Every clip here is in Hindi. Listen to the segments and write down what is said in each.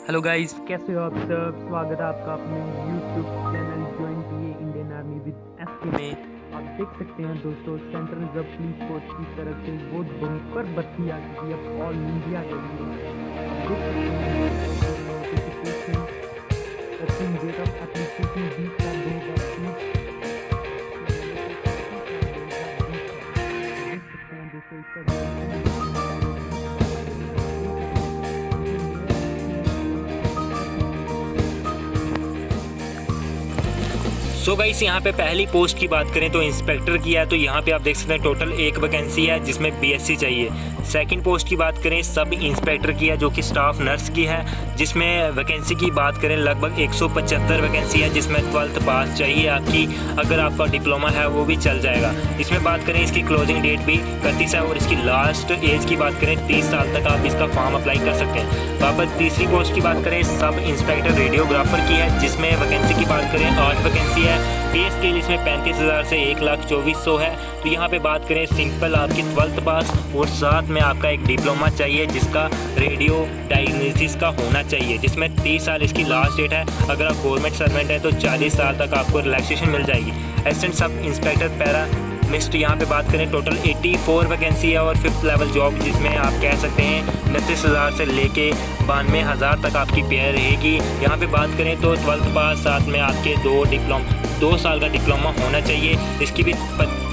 हेलो गाइस, कैसे हो आप सब। स्वागत है आपका अपने यूट्यूब चैनल ज्वाइन किए इंडियन आर्मी विद एसके में। आप देख सकते हैं दोस्तों, सेंट्रल रिजर्व पुलिस फोर्स की तरफ से बहुत बम्पर भर्ती आ चुकी है ऑल इंडिया के लिए। आप देख सकते हैं notification open date of application 20/2020। देख सकते हैं दोस्तों इसका सो गाइस, यहाँ पे पहली पोस्ट की बात करें तो इंस्पेक्टर की है। तो यहाँ पे आप देख सकते हैं टोटल एक वैकेंसी है जिसमें बीएससी चाहिए। सेकंड पोस्ट की बात करें सब इंस्पेक्टर की है जो कि स्टाफ नर्स की है, जिसमें वैकेंसी की बात करें लगभग 175 वैकेंसी है, जिसमें 12th पास चाहिए आपकी। अगर आपका डिप्लोमा है वो भी चल जाएगा। इसमें बात करें इसकी क्लोजिंग डेट भी 31 है और इसकी लास्ट एज की बात करें 30 साल तक आप इसका फॉर्म अप्लाई कर सकते हैं। वापस तीसरी पोस्ट की बात करें सब इंस्पेक्टर रेडियोग्राफर की है, जिसमें वैकेंसी की बात करें 8 वैकेंसी है। पे स्केल इसमें 35,000 से 1,24,100 है। तो यहाँ पे बात करें सिंपल आपकी 12th पास और साथ में आपका एक डिप्लोमा चाहिए जिसका रेडियो डायग्नोसिस का होना चाहिए, जिसमें 30 साल इसकी लास्ट डेट है। अगर आप गवर्नमेंट सर्वेंट है तो 40 साल तक आपको रिलैक्सेशन मिल जाएगी। Assistant sub inspector para mist यहाँ पे बात करें टोटल 84 वैकेंसी है और 5th लेवल जॉब, जिसमें आप कह सकते हैं 29,000 से लेके 92,000 तक आपकी पेयर रहेगी। यहाँ पे बात करें तो 12th पास साथ में आपके 2 साल का डिप्लोमा होना चाहिए। इसकी भी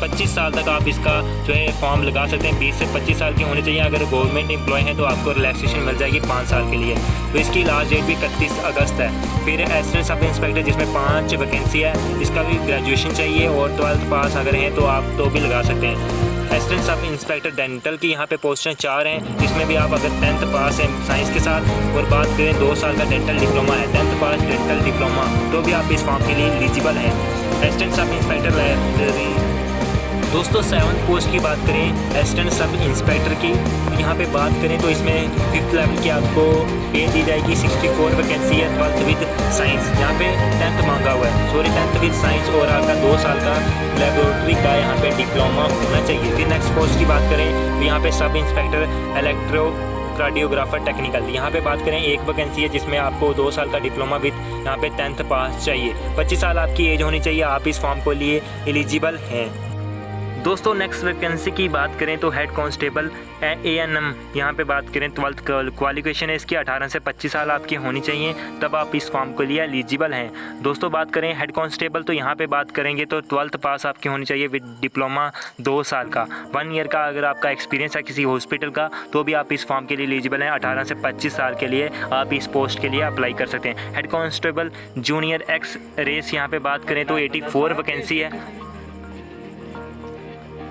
25 साल तक आप इसका जो है फॉर्म लगा सकते हैं। 20 से 25 साल की होनी चाहिए। अगर गवर्नमेंट एम्प्लॉय हैं तो आपको रिलैक्सेशन मिल जाएगी 5 साल के लिए। तो इसकी लास्ट डेट भी 31 अगस्त है। फिर असिस्टेंट सब इंस्पेक्टर जिसमें 5 वैकेंसी है, इसका भी ग्रेजुएशन चाहिए और 12th पास अगर हैं तो आप तो भी लगा सकते हैं। असिस्टेंट सब इंस्पेक्टर डेंटल की यहाँ पे पोस्टें 4 हैं, जिसमें भी आप अगर 10th पास है साइंस के साथ और बात करें 2 साल का डेंटल डिप्लोमा है, 10th पास डेंटल डिप्लोमा, तो भी आप इस फॉर्म के लिए एलिजिबल हैं। Assistant sub inspector library. दोस्तों 7th पोस्ट की बात करें असिस्टेंट सब इंस्पेक्टर की, यहाँ पे बात करें तो इसमें 5th लेवल की आपको पे दी जाएगी। 64 वैकेंसी है। 12th विद साइंस, यहाँ पे 10th मांगा हुआ है, 10th विद साइंस और आपका 2 साल का लेबोरेटरी का यहाँ पे डिप्लोमा होना चाहिए। फिर नेक्स्ट पोस्ट की बात करें तो यहाँ पे सब इंस्पेक्टर इलेक्ट्रो कार्डियोग्राफर टेक्निकल, यहाँ पे बात करें एक वैकेंसी है जिसमें आपको 2 साल का डिप्लोमा विद यहाँ पे 10th पास चाहिए। 25 साल आपकी एज होनी चाहिए। आप इस फॉर्म को लिए एलिजिबल हैं। दोस्तों नेक्स्ट वैकेंसी की बात करें तो हेड कांस्टेबल ANM, यहाँ पे बात करें 12th क्वालिफिकेशन है इसकी, 18 से 25 साल आपकी होनी चाहिए, तब आप इस फॉर्म के लिए एलिजिबल हैं। दोस्तों बात करें हेड कांस्टेबल तो यहाँ पे बात करेंगे तो 12th पास आपकी होनी चाहिए विद डिप्लोमा 2 साल का, 1 ईयर का अगर आपका एक्सपीरियंस है किसी हॉस्पिटल का तो भी आप इस फॉर्म के लिए एलिजिबल हैं। 18 से 25 साल के लिए आप इस पोस्ट के लिए अप्लाई कर सकते हैं। Head constable junior x race, यहाँ पे बात करें तो 84 वैकेंसी है।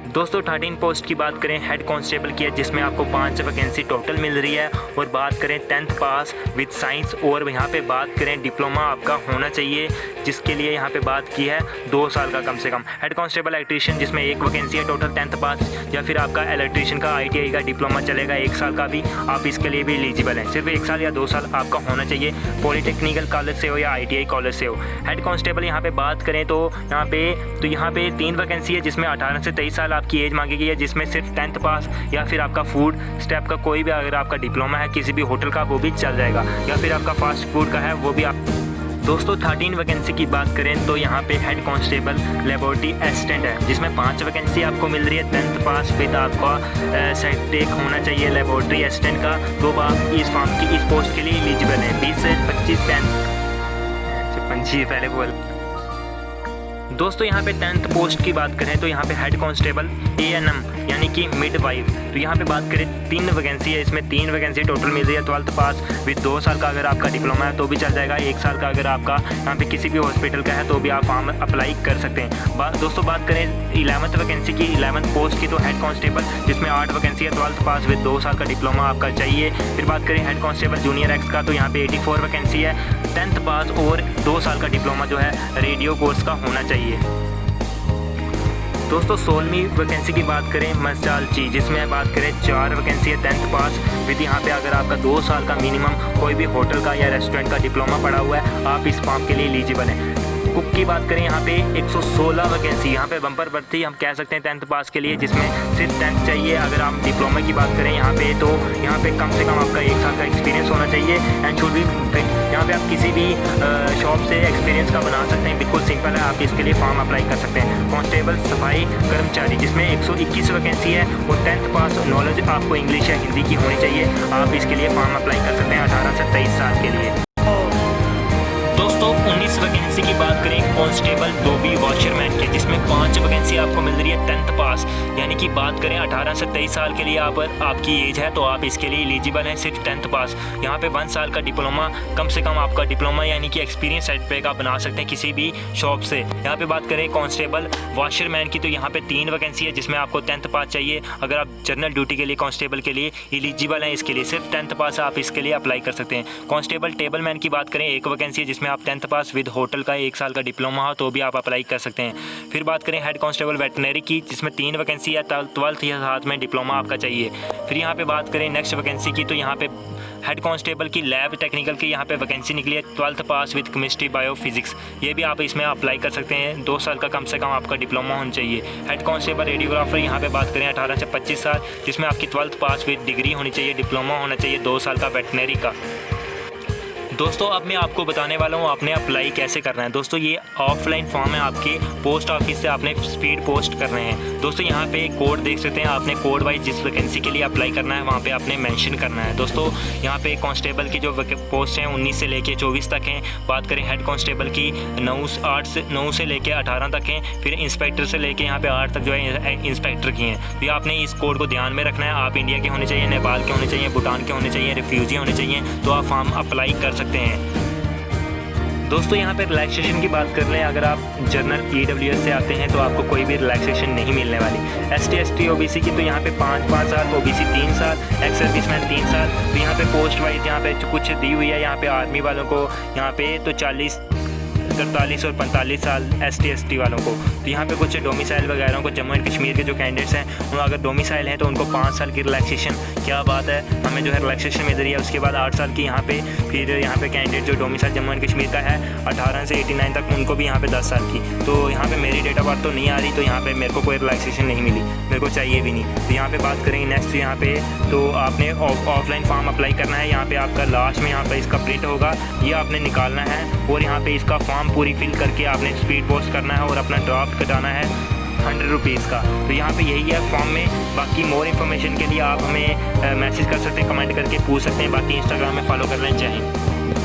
दोस्तों 13 पोस्ट की बात करें हेड कांस्टेबल की है, जिसमें आपको 5 वैकेंसी टोटल मिल रही है। और बात करें 10th पास विद साइंस और यहाँ पे बात करें डिप्लोमा आपका होना चाहिए, जिसके लिए यहाँ पे बात की है 2 साल का कम से कम। हेड कांस्टेबल इलेक्ट्रीशियन जिसमें एक वैकेंसी है टोटल 10th पास, या फिर आपका इलेक्ट्रीशियन का ITI का डिप्लोमा चलेगा 1 साल का भी, आप इसके लिए भी एलिजिबल हैं। सिर्फ 1 साल या 2 साल आपका होना चाहिए, पॉलीटेक्निकल कॉलेज से हो या ITI कॉलेज से हो। हेड कांस्टेबल यहाँ पे बात करें तो यहाँ पे 3 वैकेंसी है, जिसमें 18 से 23 साल की एज मांगी गई है, जिसमें सिर्फ 10th पास या फिर आपका फूड स्टेप का कोई भी अगर आपका डिप्लोमा है किसी भी होटल का वो भी चल जाएगा, या फिर आपका फास्ट फूड का है वो भी आप। दोस्तों 13 वैकेंसी की बात करें तो यहाँ पे हेड कांस्टेबल लेबोरेटरी असिस्टेंट है, जिसमें 5 वैकेंसी आपको मिल रही है। 10th पास विद आपका सेटेक होना चाहिए लेबोरेटरी असिस्टेंट का, तो आप इस फॉर्म की इस पोस्ट के लिए एलिजिबल है। 20 से 25 पहले बोल। दोस्तों यहाँ पे 10th पोस्ट की बात करें तो यहाँ पे हेड कांस्टेबल ANM यानी कि मिड वाइफ, तो यहाँ पे बात करें 3 वैकेंसी है, इसमें 3 वैकेंसी टोटल मिल रही है। 12th पास विद 2 साल का अगर आपका डिप्लोमा है तो भी चल जाएगा, 1 साल का अगर आपका यहाँ पे किसी भी हॉस्पिटल का है तो भी आप फॉर्म अप्लाई कर सकते हैं। दोस्तों बात करें 11th वैकेंसी की, 11th पोस्ट की, तो हेड कांस्टेबल जिसमें 8 वैकेंसी है, 12th पास विद 2 साल का डिप्लोमा आपका चाहिए। फिर बात करें हेड कांस्टेबल जूनियर एक्स का, तो यहाँ पे 84 वैकेंसी है, 10th पास और 2 साल का डिप्लोमा जो है रेडियो कोर्स का होना चाहिए। दोस्तों 16वीं वैकेंसी की बात करें मस्टालची, जिसमें बात करें 4 वैकेंसी है, 10th पास विद यहाँ पे अगर आपका 2 साल का मिनिमम कोई भी होटल का या रेस्टोरेंट का डिप्लोमा पड़ा हुआ है आप इस फॉर्म के लिए एलिजिबल हैं। कुक की बात करें यहाँ पे 116 वैकेंसी, यहाँ पे बम्पर भर्ती हम कह सकते हैं 10th पास के लिए, जिसमें सिर्फ 10th चाहिए। अगर आप डिप्लोमा की बात करें यहाँ पे तो यहाँ पे कम से कम आपका 1 साल का एक्सपीरियंस होना चाहिए एंड शुड बी फिट। यहाँ पे आप किसी भी शॉप से एक्सपीरियंस का बना सकते हैं, बिल्कुल सिंपल है। आप इसके लिए फॉर्म अप्लाई कर सकते हैं। कांस्टेबल सफाई कर्मचारी जिसमें 121 वैकेंसी है और 10th पास नॉलेज आपको इंग्लिश या हिंदी की होनी चाहिए। आप इसके लिए फॉर्म अप्लाई कर सकते हैं 18 से 23 साल के लिए। दोस्तों 19 वैकेंसी की बात करें कांस्टेबल धोबी वॉशरमैन की, जिसमें 5 वैकेंसी आपको मिल रही है 10th पास, यानी कि बात करें 18 से 23 साल के लिए आपकी एज है तो आप इसके लिए एलिजिबल हैं सिर्फ 10th पास। यहाँ पे 1 साल का डिप्लोमा, कम से कम आपका डिप्लोमा यानी कि एक्सपीरियंस सर्टिफिकेट आप बना सकते हैं किसी भी शॉप से। यहाँ पे बात करें कांस्टेबल वॉशरमैन की तो यहाँ पे 3 वैकेंसी है जिसमें आपको 10th पास चाहिए। अगर आप जनरल ड्यूटी के लिए कांस्टेबल के लिए एलिजिबल हैं, इसके लिए सिर्फ 10th पास आप इसके लिए अप्लाई कर सकते हैं। कांस्टेबल टेबलमैन की बात करें 1 वैकेंसी है जिसमें आप 10th पास विद होटल का 1 साल का डिप्लोमा हो तो भी आप अप्लाई कर सकते हैं। फिर बात करें हेड कांस्टेबल वेटनरी की जिसमें 3 वैकेंसी है, 12th या साथ में डिप्लोमा आपका चाहिए। फिर यहाँ पे बात करें नेक्स्ट वैकेंसी की तो यहाँ पे हेड कांस्टेबल की लैब टेक्निकल की यहाँ पे वैकेंसी निकली है 12th pass with chemistry bio physics, ये भी आप इसमें अप्लाई कर सकते हैं। 2 साल का कम से कम आपका डिप्लोमा होना चाहिए। हेड कांस्टेबल रेडियोग्राफर यहाँ पे बात करें 18 से 25 साल, जिसमें आपकी 12th पास विद डिग्री होनी चाहिए, डिप्लोमा होना चाहिए 2 साल का वेटनरी का। दोस्तों अब मैं आपको बताने वाला हूँ आपने अप्लाई कैसे करना है। दोस्तों ये ऑफलाइन फॉर्म है, आपके पोस्ट ऑफिस से आपने स्पीड पोस्ट करने हैं। दोस्तों यहाँ पे कोड देख सकते हैं, आपने कोड वाइज जिस वैकेंसी के लिए अप्लाई करना है वहाँ पे आपने मेंशन करना है। दोस्तों यहाँ पे कांस्टेबल की जो पोस्ट हैं 19 से लेके 24 तक हैं। बात करें हेड कांस्टेबल की 9 से लेके 18 तक हैं। फिर इंस्पेक्टर से लेके यहाँ पे 8 तक जो है इंस्पेक्टर की हैं। तो आपने इस कोड को ध्यान में रखना है। आप इंडिया के होने चाहिए, नेपाल के होने चाहिए, भूटान के होने चाहिए, रिफ्यूजी होने चाहिए, तो आप फॉर्म अप्लाई कर सकते हैं। दोस्तों यहाँ पे रिलैक्सेशन की बात कर लें, अगर आप जनरल EWS से आते हैं तो आपको कोई भी रिलैक्सेशन नहीं मिलने वाली। ST ST OBC की तो यहाँ पे 5 साल, OBC 3 साल, एक्स सर्विसमैन 3 साल। तो यहाँ पे पोस्ट वाइज यहाँ पे कुछ दी हुई है। यहाँ पे आर्मी वालों को यहाँ पे तो 40, 43 और 45 साल ST ST वालों को। तो यहाँ पे कुछ डोमिसाइल वगैरह को जम्मू एंड कश्मीर के जो कैंडिडेट्स हैं वो अगर डोमिसाइल हैं तो उनको 5 साल की रिलैक्सेशन, क्या बात है, हमें जो है रिलैक्सेशन मिल रही है। उसके बाद 8 साल की यहाँ पे, फिर यहाँ पे कैंडिडेट जो डोमिसाइल जम्मू एंड कश्मीर का है 18 से 89 तक उनको भी यहाँ पे 10 साल की। तो यहाँ पे मेरी डेट ऑफ बर्थ तो नहीं आ रही, तो यहाँ पे मेरे को कोई रिलैक्सेशन नहीं मिली, मेरे को चाहिए भी नहीं। तो यहाँ पे बात करेंगे नेक्स्ट, यहाँ पे तो आपने ऑफलाइन फॉर्म अप्लाई करना है। यहाँ पे आपका लास्ट में यहाँ पे इसका प्रिंट होगा, ये आपने निकालना है और यहाँ पे इसका फॉर्म पूरी फिल करके आपने स्पीड पोस्ट करना है और अपना ड्राफ्ट कटाना है 100 रुपीज़ का। तो यहाँ पे यही है फॉर्म में। बाकी मोर इन्फॉर्मेशन के लिए आप हमें मैसेज कर सकते हैं, कमेंट करके पूछ सकते हैं। बाकी इंस्टाग्राम में फॉलो कर लें। जय हिंद।